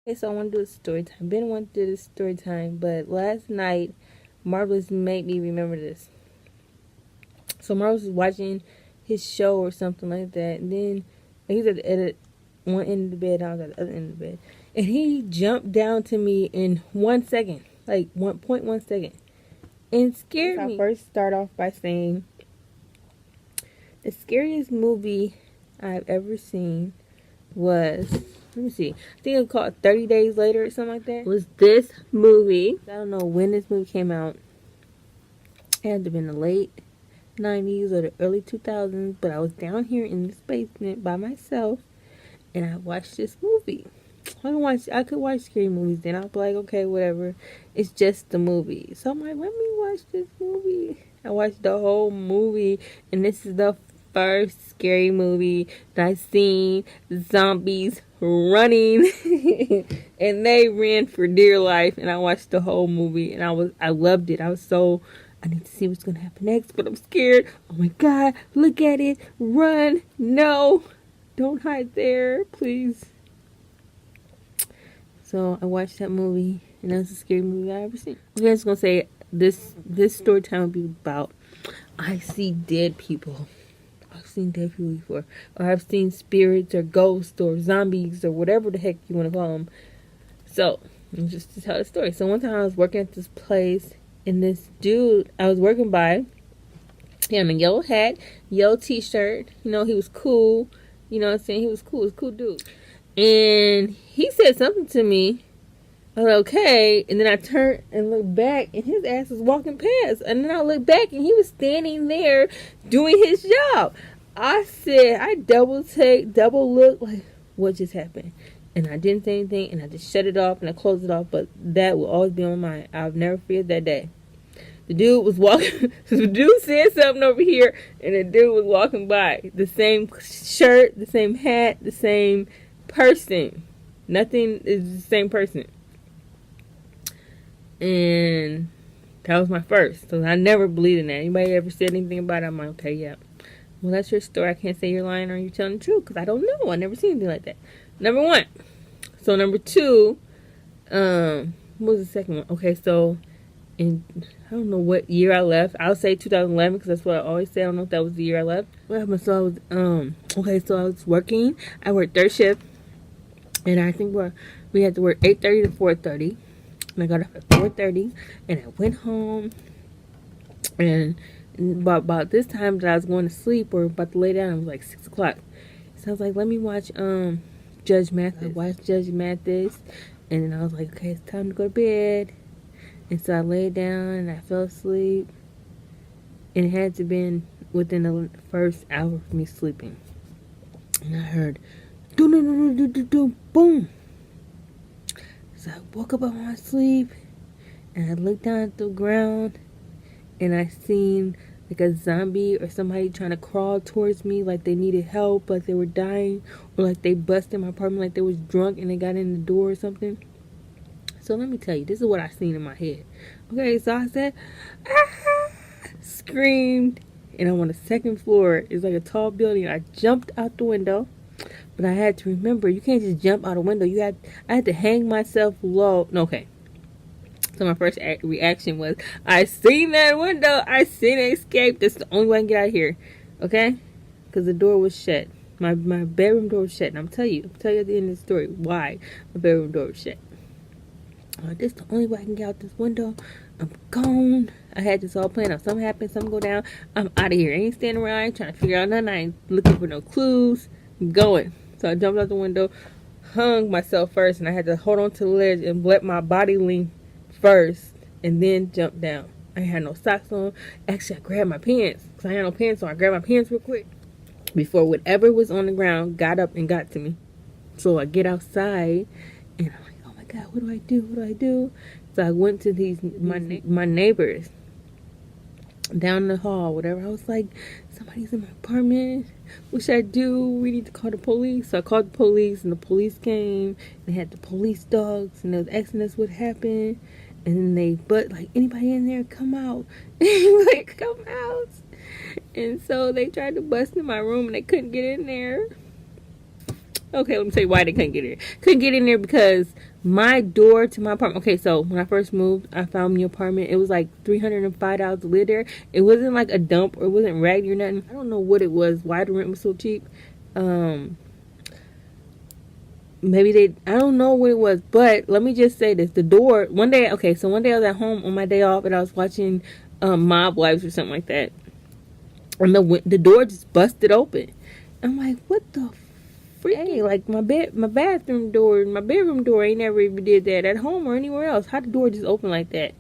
Okay, so I want to do a story time. Ben wanted to do this story time, but last night, Marvelous made me remember this. So Marvelous was watching his show or something like that, and then he was at one end of the bed, I was at the other end of the bed, and he jumped down to me in 1 second, like 1.1 second, and scared me. I first start off by saying the scariest movie I've ever seen was, let me see, I think it was called 30 Days Later or something like that. It was this movie. I don't know when this movie came out. It had to have been the late 90s or the early 2000s, but I was down here in this basement by myself, and I watched this movie. I could watch scary movies then. I'll be like, okay, whatever. It's just the movie. So I'm like, let me watch this movie. I watched the whole movie, and this is the first scary movie that I've seen zombies running and they ran for dear life, and I watched the whole movie and I loved it. I need to see what's gonna happen next, but I'm scared. Oh my god, look at it, run, no, don't hide there, please. So I watched that movie, and that's the scary movie I ever seen. Okay, I was gonna say this story time will be about I see dead people. I've seen dead people before. Or I've seen spirits or ghosts or zombies or whatever the heck you want to call them. So, just to tell the story. So one time I was working at this place, and this dude I was working by, he had a yellow hat, yellow t-shirt. You know, he was cool. You know what I'm saying? He was cool. He was a cool dude. And he said something to me. I was like, okay. And then I turned and looked back, and his ass was walking past. And then I looked back, and he was standing there doing his job. I said, I double look, like, what just happened? And I didn't say anything, and I just shut it off, and I closed it off. But that will always be on my mind. I've never forget that day. The dude was walking, the dude said something over here, and the dude was walking by. The same shirt, the same hat, the same person. Nothing is the same person. And that was my first. So I never believed in that. Anybody ever said anything about it, I'm like, okay, yeah. Well, that's your story. I can't say you're lying or you're telling the truth, because I don't know. I never seen anything like that. Number one. So number two, what was the second one? Okay, so in, I don't know what year I left. I'll say 2011, because that's what I always say. I don't know if that was the year I left. What happened? So I was, okay, so I was working. I worked third shift, and I think we had to work 8:30 to 4:30. And I got up at 4:30, and I went home, and about this time that I was going to sleep or about to lay down, it was like 6 o'clock. So I was like, let me watch Judge Mathis. I watched Judge Mathis, and then I was like, okay, it's time to go to bed. And so I laid down, and I fell asleep, and it had to have been within the first hour of me sleeping. And I heard, boom. So I woke up out of my sleep, and I looked down at the ground, and I seen like a zombie or somebody trying to crawl towards me, like they needed help, like they were dying, or like they busted my apartment, like they was drunk and they got in the door or something. So let me tell you, this is what I seen in my head. Okay, so I said, ah! Screamed, and I'm on the second floor. It's like a tall building. I jumped out the window. But I had to remember, you can't just jump out a window. I had to hang myself low. No, okay. So my first reaction was, I seen that window. I seen it escape. That's the only way I can get out of here. Okay? Because the door was shut. My bedroom door was shut. And I'll tell you at the end of the story why my bedroom door was shut. This is the only way I can get out this window. I'm gone. I had this all planned out. Something happened. Something go down. I'm out of here. I ain't standing around. I ain't trying to figure out nothing. I ain't looking for no clues. I'm going. So I jumped out the window, hung myself first, and I had to hold on to the ledge and let my body lean first, and then jump down. I had no socks on. Actually, I grabbed my pants, because I had no pants on. I grabbed my pants real quick before whatever was on the ground got up and got to me. So I get outside, and I'm like, oh my God, what do I do? What do I do? So I went to my neighbors down the hall, whatever. I was like, somebody's in my apartment. What should I do? We need to call the police. So I called the police, and the police came. They had the police dogs, and they was asking us what happened. And then like, anybody in there, come out. Like, come out. And so they tried to bust in my room, and they couldn't get in there. Okay, let me tell you why they couldn't get in. Couldn't get in there because My door to my apartment. Okay, so when I first moved, I found me an apartment. It was like $305 to live there. It wasn't like a dump or it wasn't raggedy or nothing. I don't know what it was. Why the rent was so cheap. Maybe I don't know what it was, but let me just say this. The door, one day I was at home on my day off and I was watching Mob Wives or something like that. And the door just busted open. I'm like, what the freak? Hey, like my bathroom door, my bedroom door ain't never even did that at home or anywhere else. How the door just open like that?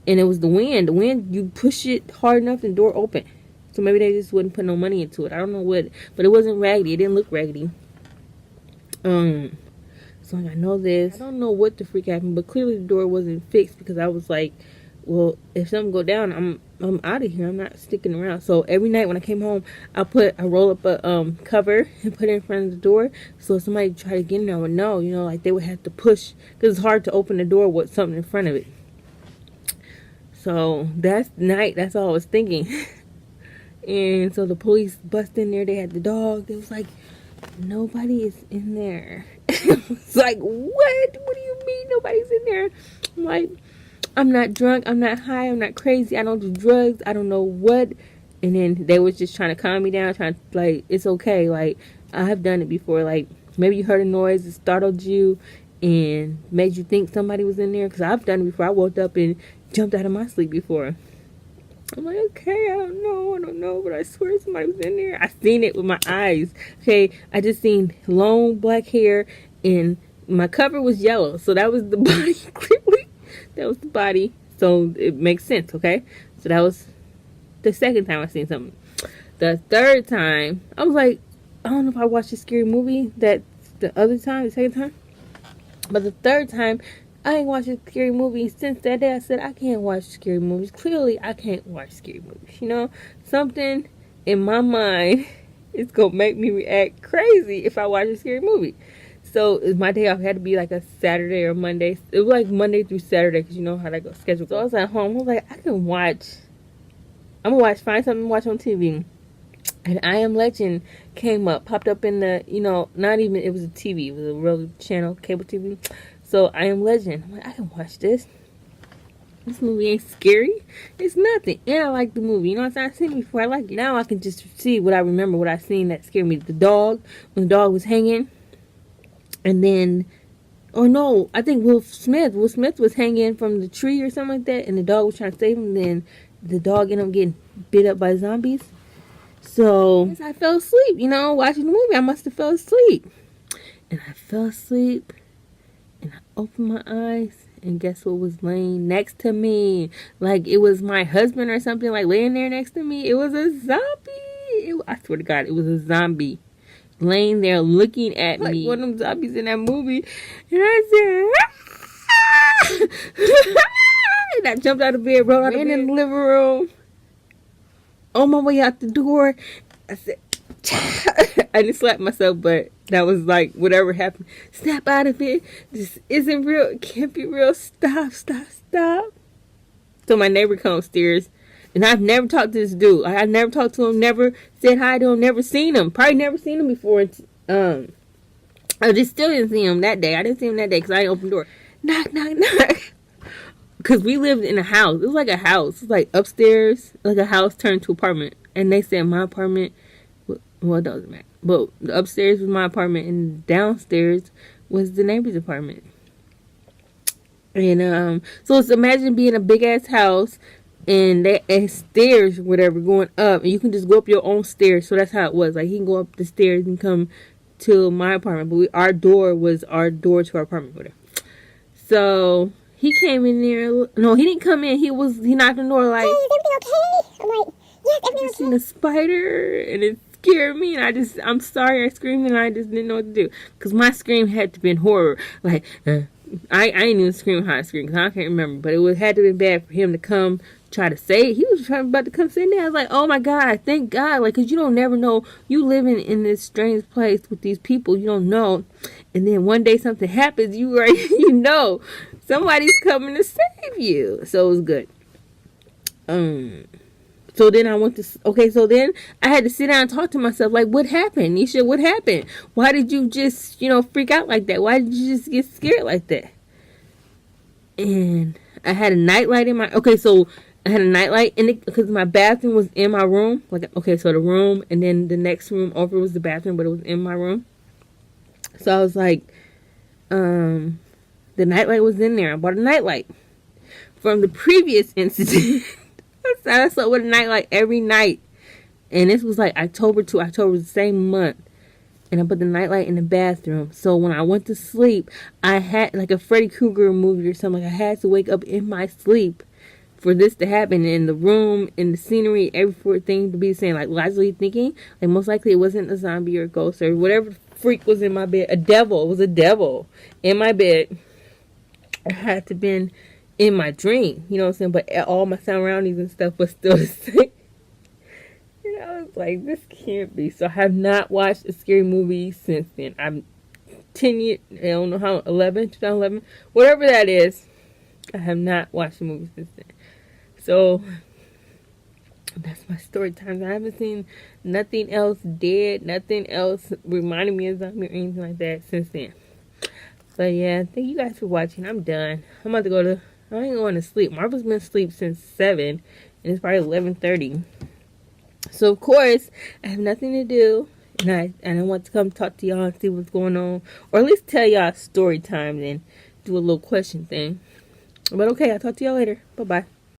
And it was the wind. The wind, you push it hard enough and the door open. So maybe they just wouldn't put no money into it. I don't know what, but it wasn't raggedy. It didn't look raggedy. So I know this. I don't know what the freak happened, but clearly the door wasn't fixed because I was like, well, if something go down, I'm out of here. I'm not sticking around. So every night when I came home, I roll up a cover and put it in front of the door. So if somebody tried to get in there, I would know, like they would have to push because it's hard to open the door with something in front of it. So that's all I was thinking. And so the police bust in there. They had the dog. They was like, nobody is in there. It's like, what? What do you mean nobody's in there? I'm like, I'm not drunk. I'm not high. I'm not crazy. I don't do drugs. I don't know what. And then they was just trying to calm me down, trying to, like, it's okay. Like, I have done it before. Like, maybe you heard a noise, it startled you, and made you think somebody was in there. Because I've done it before. I woke up and jumped out of my sleep before. I'm like, okay, I don't know, but I swear somebody was in there. I seen it with my eyes. Okay, I just seen long black hair, and my cover was yellow, so that was the body. Clearly, that was the body. So it makes sense, okay? So that was the second time I seen something. The third time, I was like, I don't know if I watched a scary movie the second time, but the third time, I ain't watched a scary movie since that day. I said, I can't watch scary movies. Clearly, I can't watch scary movies. Something in my mind is going to make me react crazy if I watch a scary movie. So, my day off had to be like a Saturday or Monday. It was like Monday through Saturday because you know how that goes scheduled. So, I was at home. I was like, I'm going to find something to watch on TV. And I Am Legend popped up in the, it was a TV. It was a real channel, cable TV. So I Am Legend. I'm like, I can watch this. This movie ain't scary. It's nothing. And I like the movie. I've seen it before. I like it. Now I can just see what I remember, what I seen that scared me. The dog, when the dog was hanging. And then, I think Will Smith was hanging from the tree or something like that. And the dog was trying to save him. And then the dog ended up getting bit up by zombies. So I fell asleep, watching the movie. I must have fell asleep. And I fell asleep. And I opened my eyes, and guess what was laying next to me? Like, it was my husband or something, like, laying there next to me. It was a zombie. I swear to God, it was a zombie laying there looking at me. Like one of them zombies in that movie. And I said, and I jumped out of bed, ran in the living room. On my way out the door, I said, I didn't slap myself, but that was like, whatever happened, snap out of it. This isn't real. It can't be real. Stop. So my neighbor comes upstairs, and I've never talked to this dude. I never talked to him, never said hi to him, never seen him. Probably never seen him before. I just still didn't see him that day. I didn't see him that day because I didn't open the door. Knock. Because we lived in a house. It was like a house. It was like upstairs, like a house turned to apartment. And they said my apartment, well, it doesn't matter. But the upstairs was my apartment, and downstairs was the neighbor's apartment. And so it's, imagine being a big ass house, and stairs, whatever, going up, and you can just go up your own stairs. So that's how it was. Like, he can go up the stairs and come to my apartment, but our door was our door to our apartment, whatever. So he came in there. No, he didn't come in. He knocked on the door like, "Hey, is everything okay?" I'm like, "Yes, everything's okay." I seen a spider, and it scared me, and I'm sorry I screamed, and I just didn't know what to do, because my scream had to been horror, like, I ain't even scream how I screamed, because I can't remember, but it had to be bad for him to come try to say it. He was about to come sit in there. I was like, oh my God, thank God, like, because you don't never know, you living in this strange place with these people, you don't know, and then one day something happens, you know, somebody's coming to save you. So it was good. So then I went to, okay, so then I had to sit down and talk to myself, like, what happened? Nisha, what happened? Why did you just, freak out like that? Why did you just get scared like that? And I had a nightlight in my, okay, so I had a nightlight in it because my bathroom was in my room. Like, okay, so the room and then the next room over was the bathroom, but it was in my room. So I was like, the nightlight was in there. I bought a nightlight from the previous incident. I slept with a nightlight every night. And this was like October to October, the same month. And I put the nightlight in the bathroom. So when I went to sleep, I had like a Freddy Krueger movie or something. Like I had to wake up in my sleep for this to happen. In the room, in the scenery, everything to be the same. Like logically thinking, like most likely it wasn't a zombie or a ghost or whatever freak was in my bed. A devil. It was a devil in my bed. It had to been in my dream. You know what I'm saying? But all my surroundings and stuff was still the same. And I was like, this can't be. So I have not watched a scary movie since then. I'm 10 years, I don't know how, 2011, whatever that is. I have not watched a movie since then. So that's my story time. I haven't seen nothing else dead, nothing else reminding me of zombie or anything like that since then. But yeah, thank you guys for watching. I'm done. I'm about to go to, I ain't going to sleep. Marvel's been asleep since 7, and it's probably 11:30. So of course, I have nothing to do, and I want to come talk to y'all and see what's going on, or at least tell y'all story time and do a little question thing. But okay, I'll talk to y'all later. Bye bye.